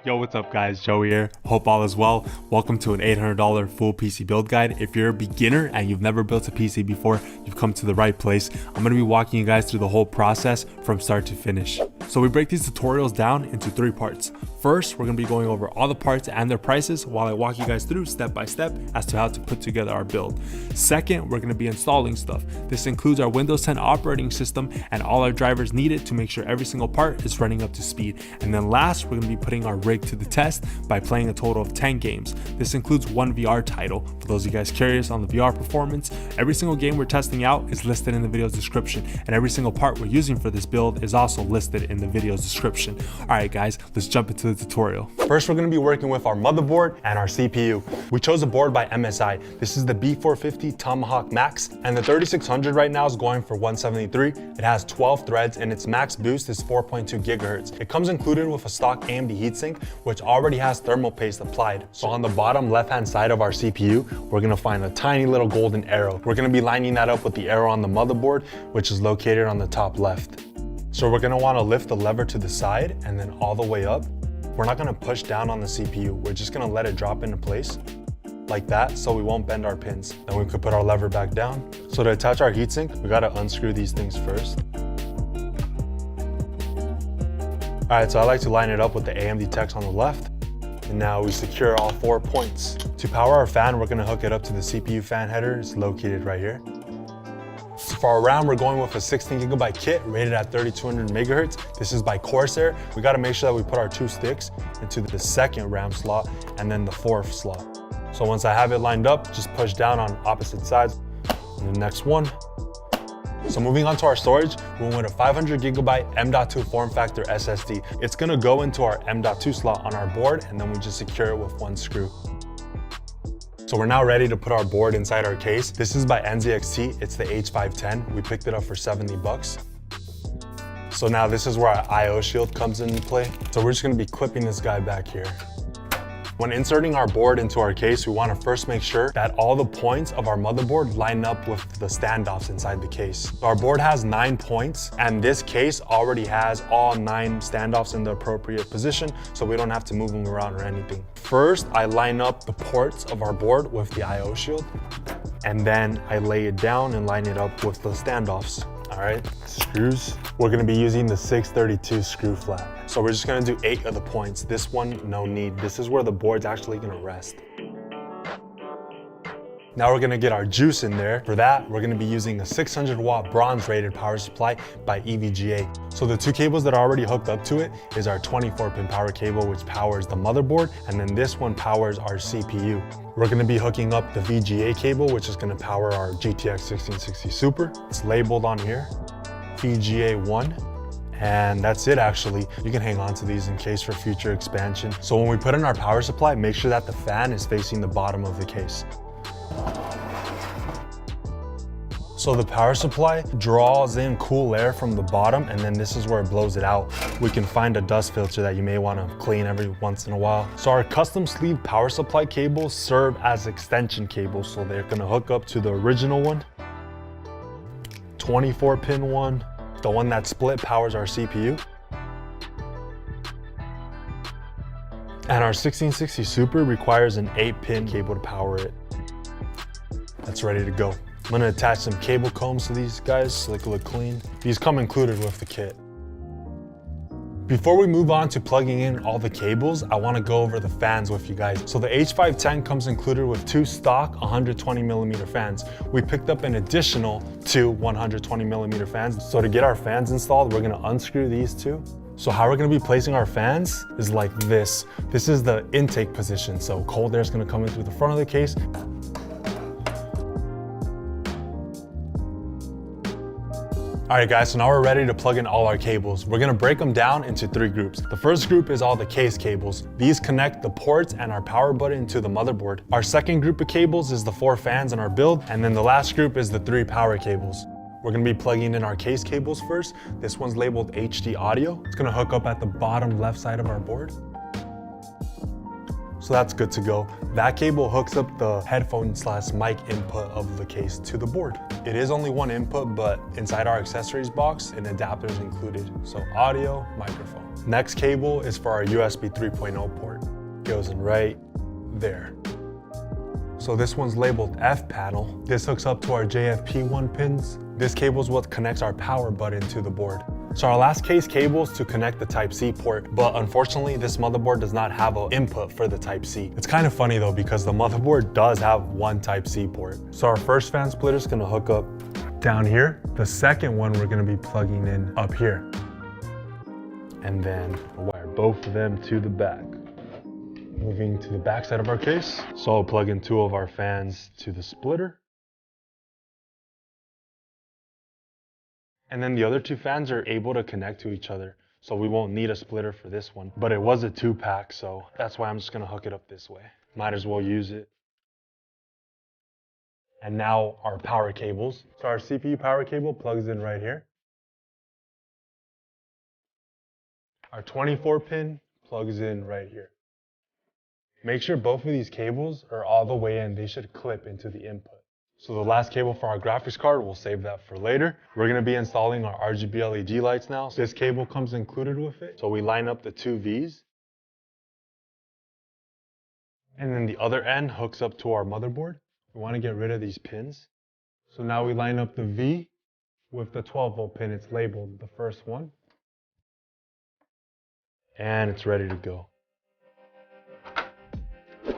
Yo, what's up guys, Joey here. Hope all is well. Welcome to an $800 full PC build guide. If you're a beginner and you've never built a PC before, you've come to the right place. I'm gonna be walking you guys through the whole process from start to finish. So we break these tutorials down into 3 parts. First, we're gonna be going over all the parts and their prices while I walk you guys through step by step as to how to put together our build. Second, we're gonna be installing stuff. This includes our Windows 10 operating system and all our drivers needed to make sure every single part is running up to speed. And then last, we're gonna be putting our rig to the test by playing a total of 10 games. This includes 1 VR title. For those of you guys curious on the VR performance, every single game we're testing out is listed in the video's description, and every single part we're using for this build is also listed in the video's description. Alright guys, let's jump into the tutorial. First, we're going to be working with our motherboard and our CPU. We chose a board by MSI. This is the B450 Tomahawk Max, and the 3600 right now is going for 173. It has 12 threads and its max boost is 4.2 gigahertz. It comes included with a stock AMD heatsink, which already has thermal paste applied. So on the bottom left-hand side of our CPU, we're gonna find a tiny little golden arrow. We're gonna be lining that up with the arrow on the motherboard, which is located on the top left. So we're gonna wanna lift the lever to the side and then all the way up. We're not gonna push down on the CPU. We're just gonna let it drop into place like that so we won't bend our pins. Then we could put our lever back down. So to attach our heatsink, we gotta unscrew these things first. All right, so I like to line it up with the AMD text on the left. And now we secure all 4 points. To power our fan, we're gonna hook it up to the CPU fan header. It's located right here. So for our RAM, we're going with a 16GB kit rated at 3200 megahertz. This is by Corsair. We gotta make sure that we put our 2 sticks into the second RAM slot and then the 4th slot. So once I have it lined up, just push down on opposite sides. And the next one. So moving on to our storage, we went with a 500GB M.2 form factor SSD. It's gonna go into our M.2 slot on our board, and then we just secure it with 1 screw. So we're now ready to put our board inside our case. This is by NZXT, it's the H510. We picked it up for 70 bucks. So now this is where our I/O shield comes into play. So we're just gonna be clipping this guy back here. When inserting our board into our case, we want to first make sure that all the points of our motherboard line up with the standoffs inside the case. So our board has 9 points, and this case already has all 9 standoffs in the appropriate position, so we don't have to move them around or anything. First, I line up the ports of our board with the I/O shield, and then I lay it down and line it up with the standoffs. All right, screws. We're gonna be using the 632 screw flat. So we're just gonna do 8 of the points. This one, no need. This is where the board's actually gonna rest. Now we're gonna get our juice in there. For that, we're gonna be using a 600 watt bronze rated power supply by EVGA. So the 2 cables that are already hooked up to it is our 24-pin power cable, which powers the motherboard, and then this one powers our CPU. We're gonna be hooking up the VGA cable, which is gonna power our GTX 1660 Super. It's labeled on here, VGA 1. And that's it actually. You can hang on to these in case for future expansion. So when we put in our power supply, make sure that the fan is facing the bottom of the case. So the power supply draws in cool air from the bottom, and then this is where it blows it out. We can find a dust filter that you may want to clean every once in a while. So our custom sleeve power supply cables serve as extension cables. So they're gonna hook up to the original one, 24-pin one. The one that split powers our CPU. And our 1660 Super requires an 8-pin cable to power it. That's ready to go. I'm gonna attach some cable combs to these guys so they can look clean. These come included with the kit. Before we move on to plugging in all the cables, I wanna go over the fans with you guys. So the H510 comes included with 2 stock 120mm fans. We picked up an additional 2 120mm fans. So to get our fans installed, we're gonna unscrew these 2. So how we're gonna be placing our fans is like this. This is the intake position. So cold air is gonna come in through the front of the case. All right guys, so now we're ready to plug in all our cables. We're gonna break them down into 3 groups. The first group is all the case cables. These connect the ports and our power button to the motherboard. Our second group of cables is the 4 fans in our build, and then the last group is the 3 power cables. We're gonna be plugging in our case cables first. This one's labeled HD audio. It's gonna hook up at the bottom left side of our board. So that's good to go. That cable hooks up the headphone/mic input of the case to the board. It is only one input, but inside our accessories box, an adapter is included. So audio, microphone. Next cable is for our USB 3.0 port. Goes in right there. So this one's labeled F panel. This hooks up to our JFP1 pins. This cable is what connects our power button to the board. So our last case cable is to connect the Type-C port, but unfortunately this motherboard does not have an input for the Type-C. It's kind of funny though, because the motherboard does have one Type-C port. So our first fan splitter is gonna hook up down here. The second one we're gonna be plugging in up here. And then we'll wire both of them to the back. Moving to the back side of our case. So I'll plug in 2 of our fans to the splitter. And then the other 2 fans are able to connect to each other. So we won't need a splitter for this one. But it was a 2-pack, so that's why I'm just gonna hook it up this way. Might as well use it. And now our power cables. So our CPU power cable plugs in right here. Our 24 pin plugs in right here. Make sure both of these cables are all the way in. They should clip into the input. So the last cable for our graphics card, we'll save that for later. We're gonna be installing our RGB LED lights now. This cable comes included with it. So we line up the 2 V's. And then the other end hooks up to our motherboard. We wanna get rid of these pins. So now we line up the V with the 12-volt pin. It's labeled the first one. And it's ready to go.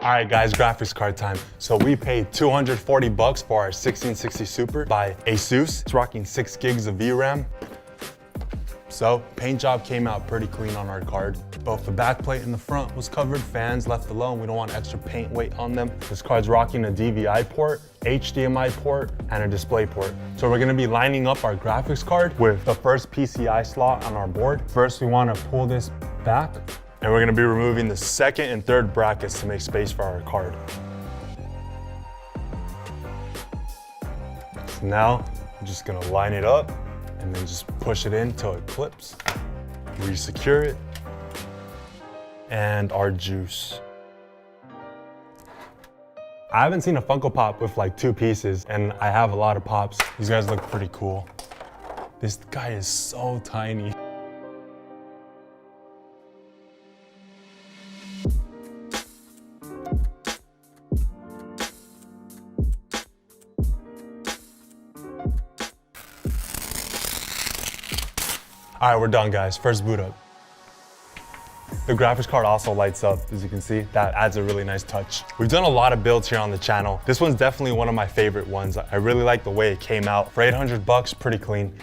All right guys, graphics card time. So we paid $240 for our 1660 Super by ASUS. It's rocking 6 gigs of VRAM. So paint job came out pretty clean on our card. Both the back plate and the front was covered, fans left alone. We don't want extra paint weight on them. This card's rocking a DVI port, HDMI port, and a display port. So we're gonna be lining up our graphics card with the first PCI slot on our board. First, we wanna pull this back, and we're gonna be removing the second and third brackets to make space for our card. So now, I'm just gonna line it up and then just push it in till it clips. Re-secure it. And our juice. I haven't seen a Funko Pop with like 2 pieces, and I have a lot of pops. These guys look pretty cool. This guy is so tiny. All right, we're done guys, first boot up. The graphics card also lights up, as you can see. That adds a really nice touch. We've done a lot of builds here on the channel. This one's definitely one of my favorite ones. I really like the way it came out. For 800 bucks, pretty clean.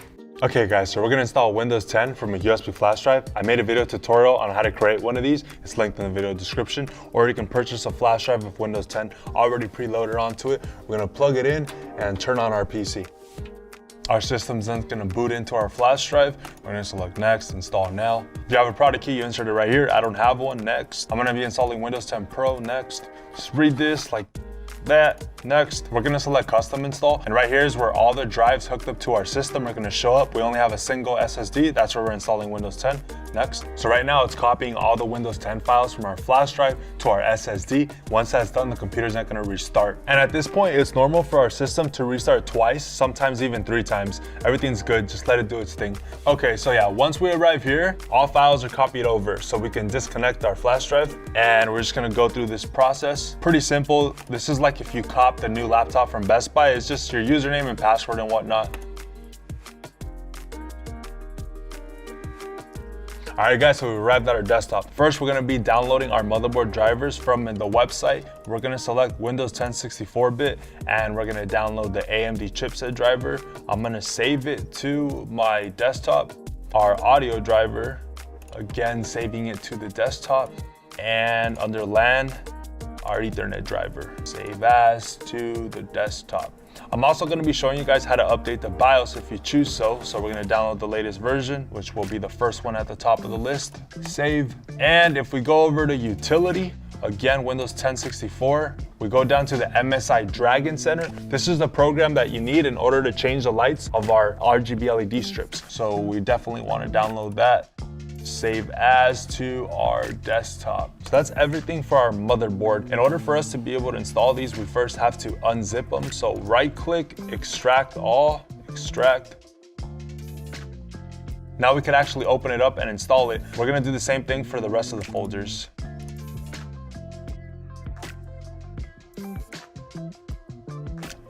Okay guys, so we're gonna install Windows 10 from a USB flash drive. I made a video tutorial on how to create one of these. It's linked in the video description, or you can purchase a flash drive with Windows 10 already preloaded onto it. We're gonna plug it in and turn on our PC. Our system's then gonna boot into our flash drive. We're gonna select next, install now. If you have a product key, you insert it right here. I don't have one, next. I'm gonna be installing Windows 10 Pro, next. Just read this like that, next. We're gonna select custom install, and right here is where all the drives hooked up to our system are gonna show up. We only have a single SSD, that's where we're installing Windows 10, next. So right now it's copying all the Windows 10 files from our flash drive to our SSD. Once that's done, the computer's not gonna restart. And at this point, it's normal for our system to restart twice, sometimes even 3 times. Everything's good, just let it do its thing. Okay, so yeah, once we arrive here, all files are copied over, so we can disconnect our flash drive, and we're just gonna go through this process. Pretty simple. This is like if you copped a new laptop from Best Buy, it's just your username and password and whatnot. All right guys, so we arrived at our desktop. First, we're gonna be downloading our motherboard drivers from the website. We're gonna select Windows 10 64-bit, and we're gonna download the AMD chipset driver. I'm gonna save it to my desktop. Our audio driver, again, saving it to the desktop. And under LAN, our Ethernet driver. Save as to the desktop. I'm also going to be showing you guys how to update the BIOS if you choose so. So we're going to download the latest version, which will be the first one at the top of the list. Save. And if we go over to utility, again, Windows 10 64, we go down to the MSI Dragon Center. This is the program that you need in order to change the lights of our RGB LED strips. So we definitely want to download that. Save as to our desktop. So that's everything for our motherboard. In order for us to be able to install these, we first have to unzip them. So right click, extract all, extract. Now we could actually open it up and install it. We're gonna do the same thing for the rest of the folders.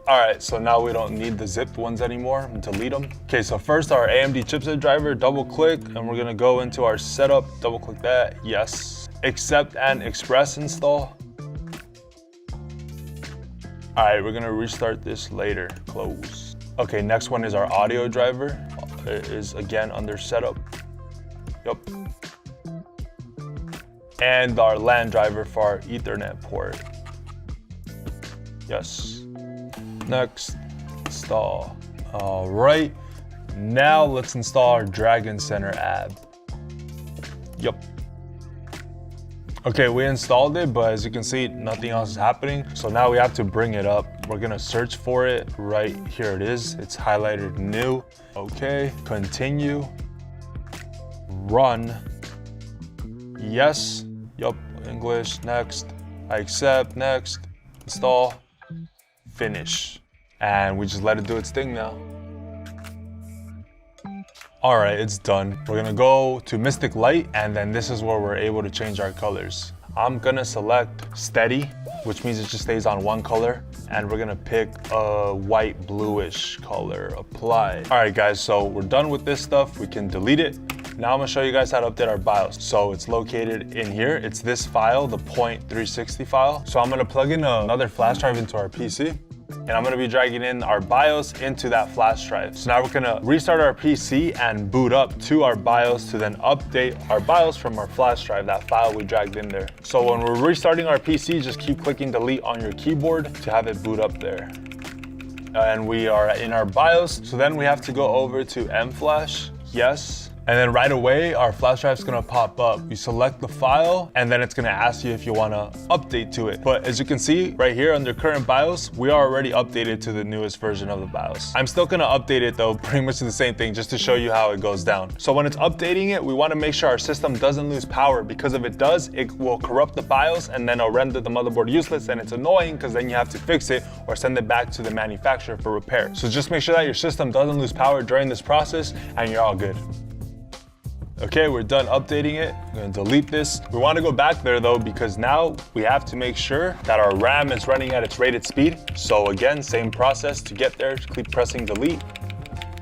All right, so now we don't need the zipped ones anymore, delete them. Okay, so first our AMD chipset driver, double click, and we're gonna go into our setup, double click that, yes. Accept and express install. All right, we're gonna restart this later, close. Okay, next one is our audio driver. It is again under setup, yep. And our LAN driver for our Ethernet port, yes. Next, install. All right, now let's install our Dragon Center app. Yep. Okay, we installed it, but as you can see, nothing else is happening. So now we have to bring it up. We're gonna search for it. Right here it is. It's highlighted new. Okay, continue. Run. Yes. Yup, English, next. I accept, next. Install. Finish. And we just let it do its thing now. All right, it's done. We're gonna go to Mystic Light, and then this is where we're able to change our colors. I'm gonna select steady, which means it just stays on one color, and we're gonna pick a white bluish color, apply. All right guys, so we're done with this stuff. We can delete it. Now I'm gonna show you guys how to update our BIOS. So it's located in here. It's this file, the .360 file. So I'm gonna plug in another flash drive into our PC. And I'm gonna be dragging in our BIOS into that flash drive. So now we're gonna restart our PC and boot up to our BIOS to then update our BIOS from our flash drive, that file we dragged in there. So when we're restarting our PC, just keep clicking delete on your keyboard to have it boot up there. And we are in our BIOS. So then we have to go over to mFlash, yes. And then right away, our flash drive is gonna pop up. You select the file, and then it's gonna ask you if you wanna update to it. But as you can see right here under current BIOS, we are already updated to the newest version of the BIOS. I'm still gonna update it though, pretty much the same thing, just to show you how it goes down. So when it's updating it, we wanna make sure our system doesn't lose power, because if it does, it will corrupt the BIOS and then it'll render the motherboard useless, and it's annoying because then you have to fix it or send it back to the manufacturer for repair. So just make sure that your system doesn't lose power during this process and you're all good. Okay, we're done updating it. I'm gonna delete this. We wanna go back there though, because now we have to make sure that our RAM is running at its rated speed. So again, same process to get there, keep pressing delete.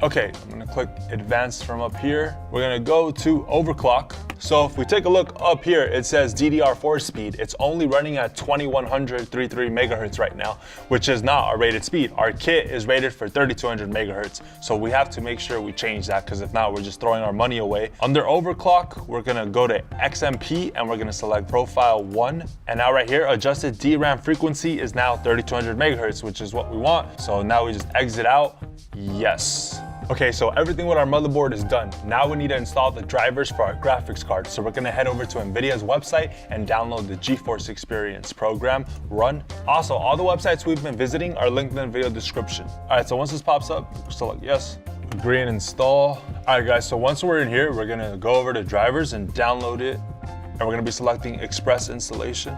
Okay, I'm gonna click advanced from up here. We're gonna go to overclock. So if we take a look up here, it says DDR4 speed. It's only running at 2133 megahertz right now, which is not our rated speed. Our kit is rated for 3200 megahertz. So we have to make sure we change that, because if not, we're just throwing our money away. Under overclock, we're gonna go to XMP and we're gonna select profile 1. And now right here, adjusted DRAM frequency is now 3200 megahertz, which is what we want. So now we just exit out, yes. Okay, so everything with our motherboard is done. Now we need to install the drivers for our graphics card. So we're gonna head over to Nvidia's website and download the GeForce Experience program, run. Also, all the websites we've been visiting are linked in the video description. All right, so once this pops up, select yes, agree and install. All right guys, so once we're in here, we're gonna go over to drivers and download it. And we're gonna be selecting Express installation.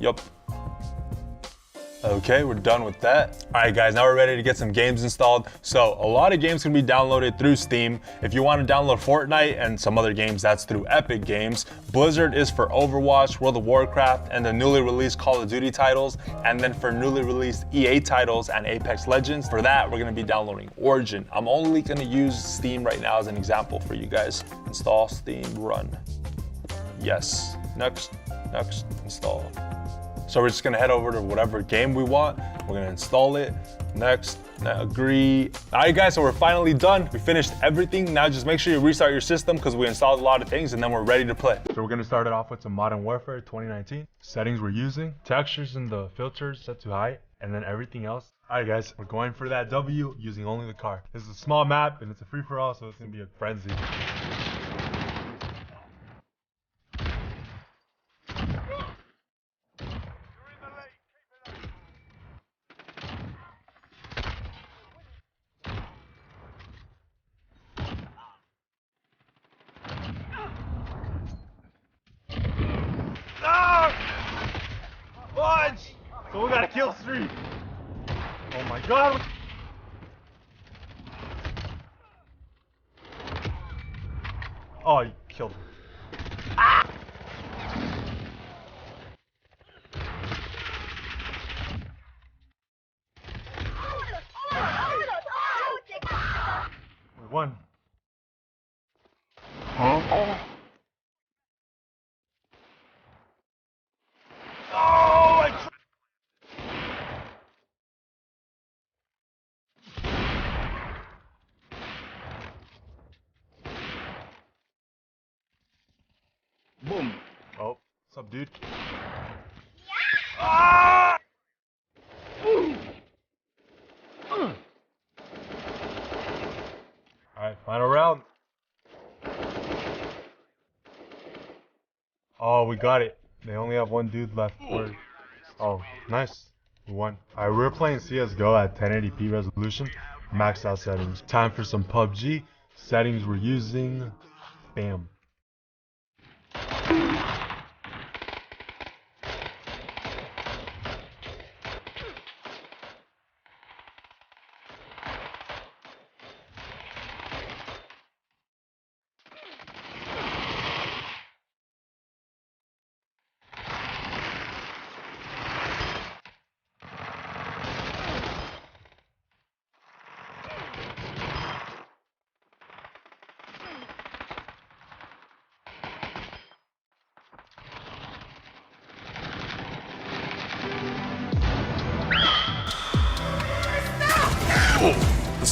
Yup. Okay, we're done with that. All right guys, now we're ready to get some games installed. So a lot of games can be downloaded through Steam. If you want to download Fortnite and some other games, that's through Epic Games. Blizzard is for Overwatch, World of Warcraft, and the newly released Call of Duty titles. And then for newly released EA titles and Apex Legends, for that, we're gonna be downloading Origin. I'm only gonna use Steam right now as an example for you guys. Install, Steam, run. Yes, next, install. So we're just gonna head over to whatever game we want. We're gonna install it, next, agree. All right guys, so we're finally done. We finished everything. Now just make sure you restart your system, because we installed a lot of things and then we're ready to play. So we're gonna start it off with some Modern Warfare 2019. Settings we're using, textures and the filters set to high, and then everything else. All right guys, we're going for that W using only the car. This is a small map and it's a free-for-all, so it's gonna be a frenzy. Fudge! So we got a kill streak. Oh my god. Oh, you killed him. We won. Huh? Oh, Boom. Oh, what's up, dude? Ah! Alright, final round. Oh, we got it. They only have one dude left. Oh, nice. We won. Alright, we're playing CSGO at 1080p resolution, maxed out settings. Time for some PUBG. Settings we're using. Bam.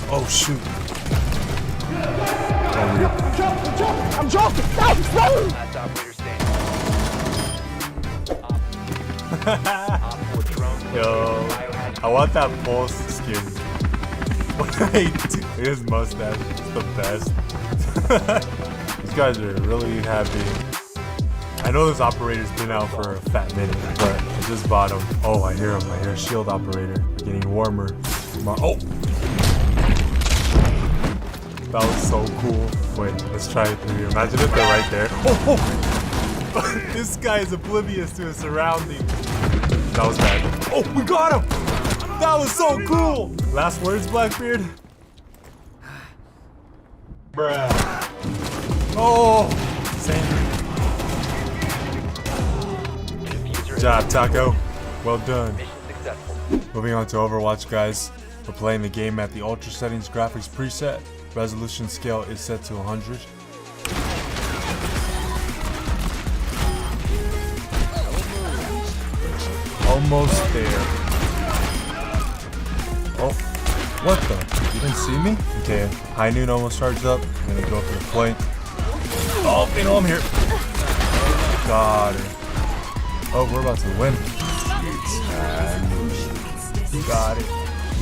Oh shoot. I'm joking! No! Yo, I want that pulse skin. His mustache is the best. These guys are really happy. I know this operator's been out for a fat minute, but I just bought him. Oh, I hear him. I hear shield operator. We're getting warmer. Oh! That was so cool. Wait, let's try it through here. Imagine if they're right there. Oh! This guy is oblivious to his surroundings. That was bad. Oh, we got him! That was so cool! Last words, Blackbeard? Bruh. Oh! Same. Good job, Taco. Well done. Moving on to Overwatch, guys. We're playing the game at the Ultra Settings graphics preset. Resolution scale is set to 100. Almost there. Oh, what the? You didn't see me? Okay, high noon almost charged up. I'm gonna go for the flank. Oh, they know I'm here. Got it. Oh, we're about to win. Got it.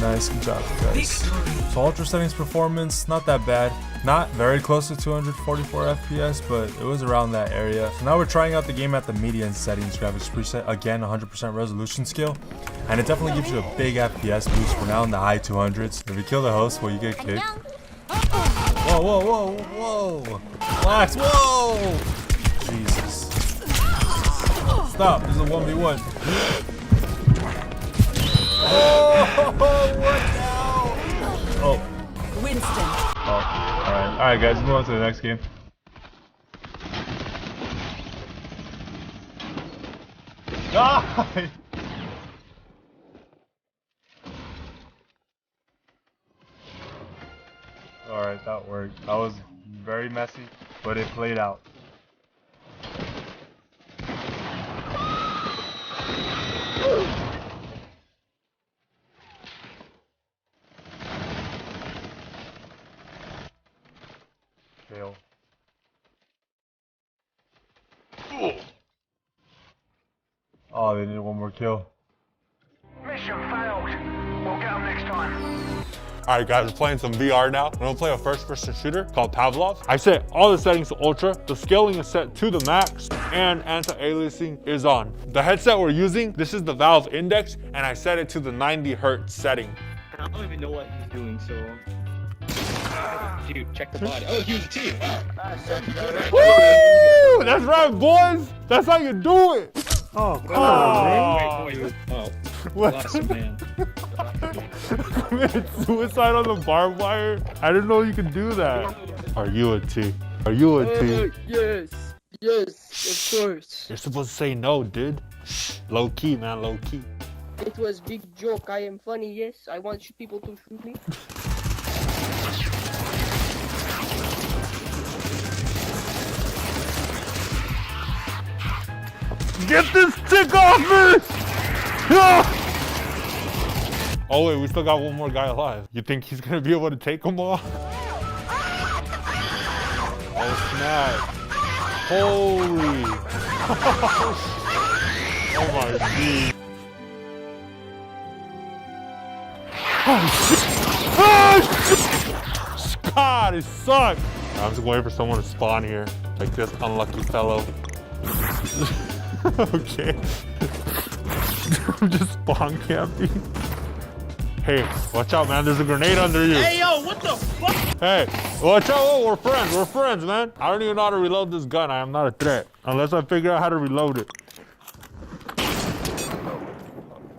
Nice, good job, guys. So Ultra Settings performance, not that bad. Not very close to 244 FPS, but it was around that area. So now we're trying out the game at the median settings graphics preset. Again, 100% resolution scale. And it definitely gives you a big FPS boost. We're now in the high 200s. If you kill the host, will you get kicked? Whoa, whoa, whoa, whoa. Relax, whoa! Jesus. Stop, this is a 1v1. Oh, what now? Oh. Winston. Oh, alright, guys, move on to the next game. Die! Alright, that worked. That was very messy, but it played out. Fail. Oh, they need one more kill. Mission failed. We'll get them next time. Alright guys, we're playing some VR now. I'm gonna play a first-person shooter called Pavlov. I set all the settings to ultra, the scaling is set to the max, and anti-aliasing is on. The headset we're using, this is the Valve Index, and I set it to the 90 Hz setting. I don't even know what he's doing, so... Dude, check the body. Oh, he was a team. Woo! That's right, boys! That's how you do it! Oh, come on, Wait, oh, What? lost him, man. Committed suicide on the barbed wire? I didn't know you could do that. Are you a T? Are you a T? Yes, of course. You're supposed to say no, dude. Low key, man, low key. It was big joke. I am funny. Yes, I want people to shoot me. Get this tick off me! Ah! Oh wait, we still got one more guy alive. You think he's gonna be able to take them all? Oh snap. Holy. Oh my god. Oh shit. Oh shit. God, it sucks. I'm just waiting for someone to spawn here. Like this unlucky fellow. Okay. I'm just spawn camping. Hey, watch out, man. There's a grenade under you. Hey, yo, what the fuck? Hey, watch out. Oh, we're friends. We're friends, man. I don't even know how to reload this gun. I am not a threat. Unless I figure out how to reload it.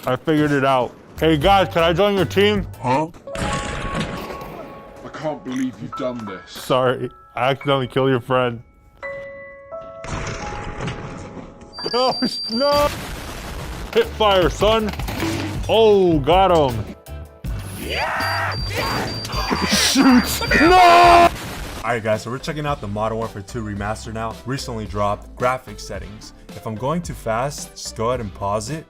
I figured it out. Hey, guys, can I join your team? Huh? I can't believe you've done this. Sorry. I accidentally killed your friend. Oh, no. Hit fire, son. Oh, got him. Shoot! No! Alright guys, so we're checking out the Modern Warfare 2 remaster now. Recently dropped. Graphics settings. If I'm going too fast, just go ahead and pause it.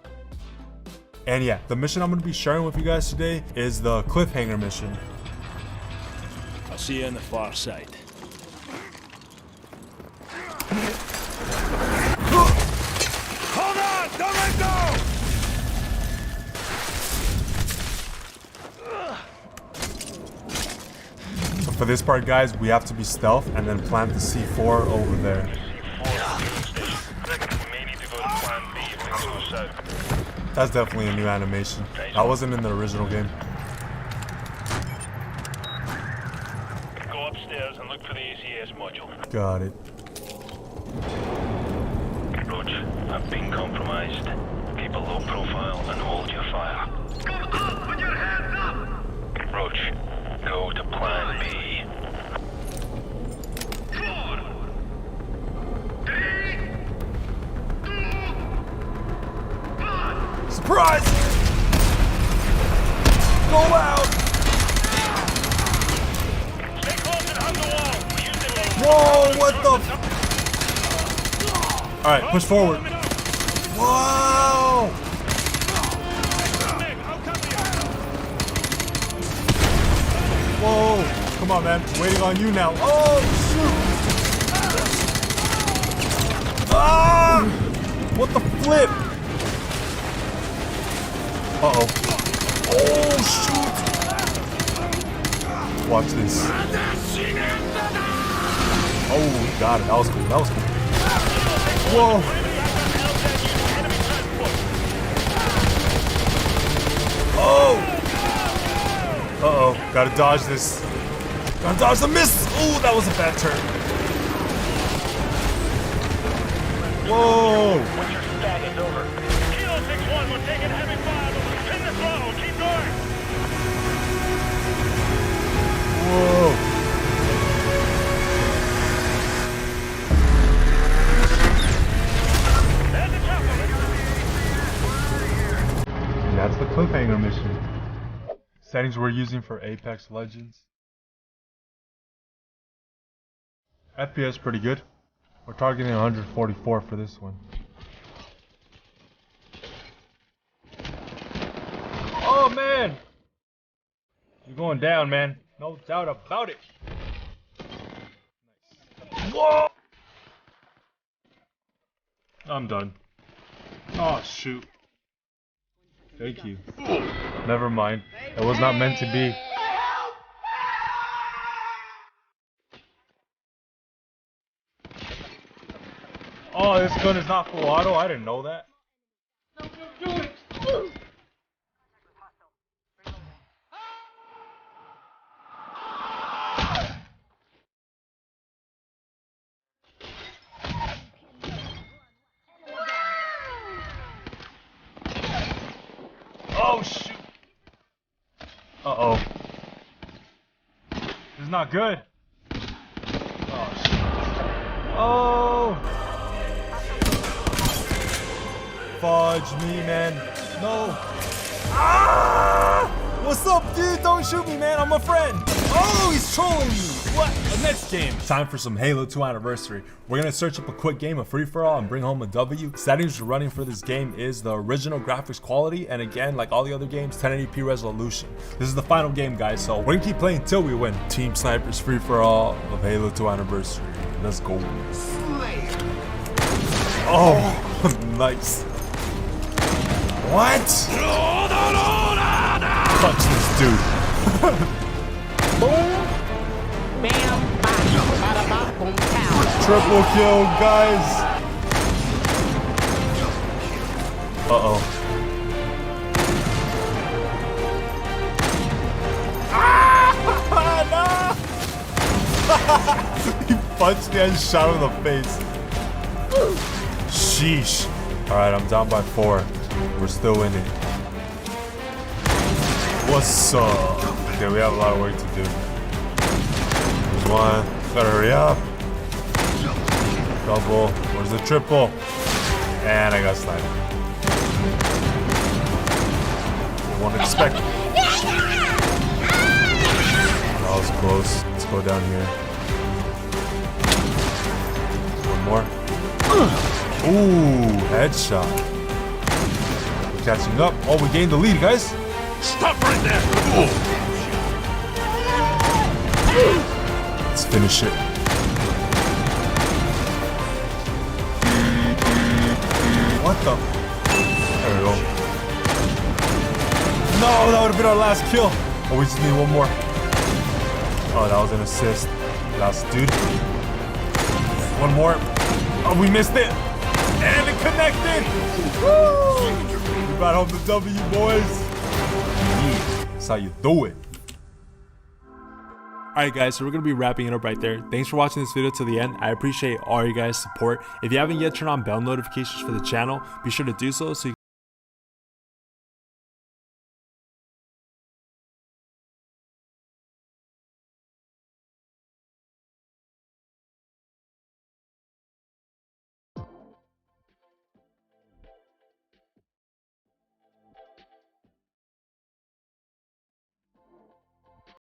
And yeah, the mission I'm going to be sharing with you guys today is the cliffhanger mission. I'll see you on the far side. Hold on! Don't let go! So for this part guys, we have to be stealth and then plant the C4 over there. That's definitely a new animation. That wasn't in the original game. Go upstairs and look for the ACS module. Got it. Roach, I've been compromised. Keep a low profile and hold your fire. Put your hands up! Roach, go to plan B. 4, 3, 2, 1. Surprise! Go out! Stay close and hug the wall. We're using those. Whoa, what the? Alright, push forward. Whoa! Whoa! Come on, man. Waiting on you now. Oh, shoot! Ah! What the flip? Uh-oh. Oh, shoot! Watch this. Oh, got it. That was cool. That was cool. Whoa! Oh! Uh-oh. Gotta dodge this. Gotta dodge the miss! Ooh, that was a bad turn. Whoa! Once your stat is over. Kilo 6-1, we're taking heavy fire, but we'll pin the throttle. Keep going. Whoa! There's the chopper. And that's the cliffhanger mission. Settings we're using for Apex Legends. FPS pretty good. We're targeting 144 for this one. Oh man! You're going down, man. No doubt about it. Nice. Whoa! I'm done. Oh shoot. Thank you. Never mind. It was not meant to be. Oh, this gun is not full auto? I didn't know that. Oh, shoot. Uh-oh. This is not good. Oh, shit. Oh! Fudge me, man. No. Ah! What's up, dude? Don't shoot me, man. I'm a friend. Oh, he's trolling me. What? The next game. Time for some Halo 2 Anniversary. We're gonna search up a quick game of free-for-all and bring home a W. Settings we're running for this game is the original graphics quality, and again, like all the other games, 1080p resolution. This is the final game, guys, so we're gonna keep playing till we win. Team Snipers free-for-all of Halo 2 Anniversary. Let's go. Oh, nice. What? Touch this dude. Boom. Bam. Bada bop. Boom. Pow. Triple kill, guys. Uh-oh. Ah! No! He punched me and shot him in the face. Sheesh. All right, I'm down by 4. We're still in it. What's up? Okay, we have a lot of work to do. There's one. Gotta hurry up. Double. Where's the triple? And I got sniped. Won't expect. That was close. Let's go down here. One more. Ooh, headshot. We're catching up. Oh, we gained the lead, guys. Stop right there! Ooh. Let's finish it. What the? There we go. No, that would have been our last kill. Oh, we just need one more. Oh, that was an assist. Last dude. One more. Oh, we missed it. And it connected. Woo! We brought home the W, boys. Yeah, that's how you do it. Alright guys, so we're going to be wrapping it up right there. Thanks for watching this video to the end. I appreciate all you guys' support. If you haven't yet turned on bell notifications for the channel, be sure to do so you